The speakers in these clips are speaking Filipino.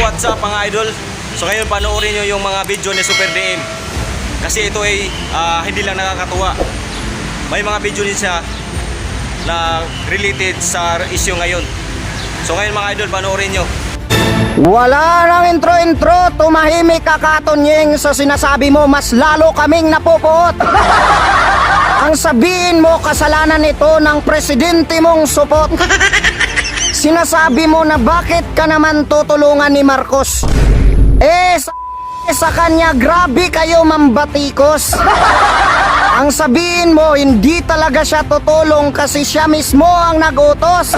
what's up mga idol? So ngayon panoorin nyo yung mga video ni Super DM. Kasi ito ay hindi lang nakakatuwa. May mga video din siya na related sa issue ngayon. So ngayon mga idol, panoorin nyo. Wala nang intro-intro, tumahimik ka Katonyeng sa sinasabi mo, mas lalo kaming napupuot. Ang sabihin mo, kasalanan ito ng presidente mong supot. Sinasabi mo na bakit ka naman tutulungan ni Marcos. Sa kanya, grabe kayo mambatikos. Ang sabihin mo, hindi talaga siya tutulong kasi siya mismo ang nagutos.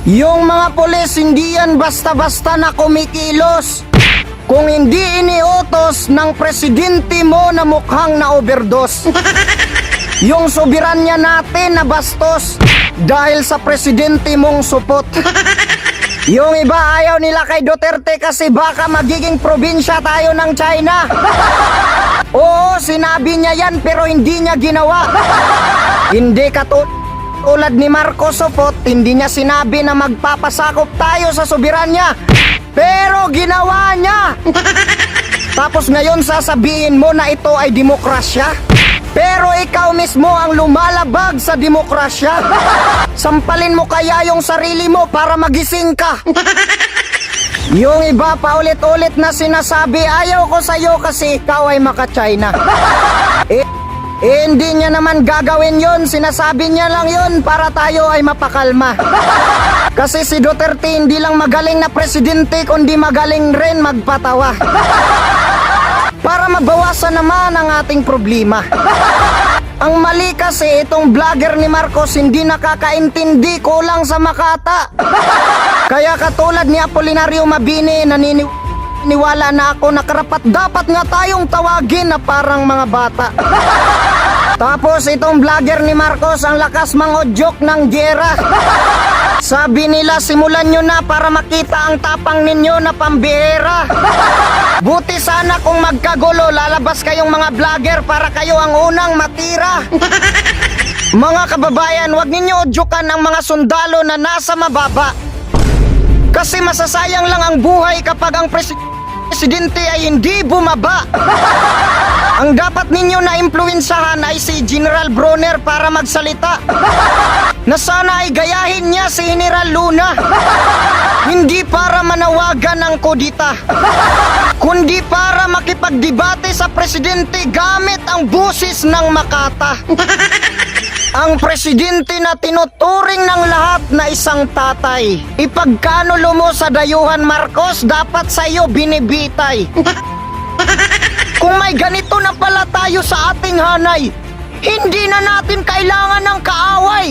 Yung mga pulis, hindi yan basta-basta na kumikilos. Kung hindi iniutos ng presidente mo na mukhang na-overdose. Yung soberanya natin na bastos dahil sa presidente mong supot. Yung iba ayaw nila kay Duterte kasi baka magiging probinsya tayo ng China. Oo, sinabi niya yan pero hindi niya ginawa. Hindi tulad ni Marcos supot, hindi niya sinabi na magpapasakop tayo sa soberanya. Pero ginawa niya. Tapos ngayon sasabihin mo na ito ay demokrasya. Pero ikaw mismo ang lumalabag sa demokrasya. Sampalin mo kaya yung sarili mo para magising ka. Yung iba pa ulit-ulit na sinasabi, ayaw ko sa'yo kasi ikaw ay maka-China. Hindi niya naman gagawin yon, sinasabi niya lang yon para tayo ay mapakalma. Kasi si Duterte hindi lang magaling na presidente kundi magaling rin magpatawa. Para mabawasan naman ang ating problema. Ang mali kasi itong vlogger ni Marcos hindi nakakaintindi, kulang sa makata. Kaya katulad ni Apolinario Mabini, naniniwala na ako na karapat dapat nga tayong tawagin na parang mga bata. Tapos itong vlogger ni Marcos ang lakas mangodyok ng giyera. Sabi nila simulan nyo na para makita ang tapang ninyo na pambihera. Buti sana kung magkagulo lalabas kayong mga vlogger para kayo ang unang matira. Mga kababayan, huwag ninyo odyokan ang mga sundalo na nasa mababa. Kasi masasayang lang ang buhay kapag ang presidente ay hindi bumaba. Ang dapat ninyo na impluwensahan ay si General Bronner para magsalita. Na sana ay gayahin niya si General Luna. Hindi para manawagan ng kudita, kundi para makipagdebate sa presidente gamit ang busis ng makata. Ang presidente na tinuturing ng lahat na isang tatay. Ipagkanulo mo sa dayuhan Marcos, dapat sa iyo binibitay. Kung may ganito na pala tayo sa ating hanay, hindi na natin kailangan ng kaaway.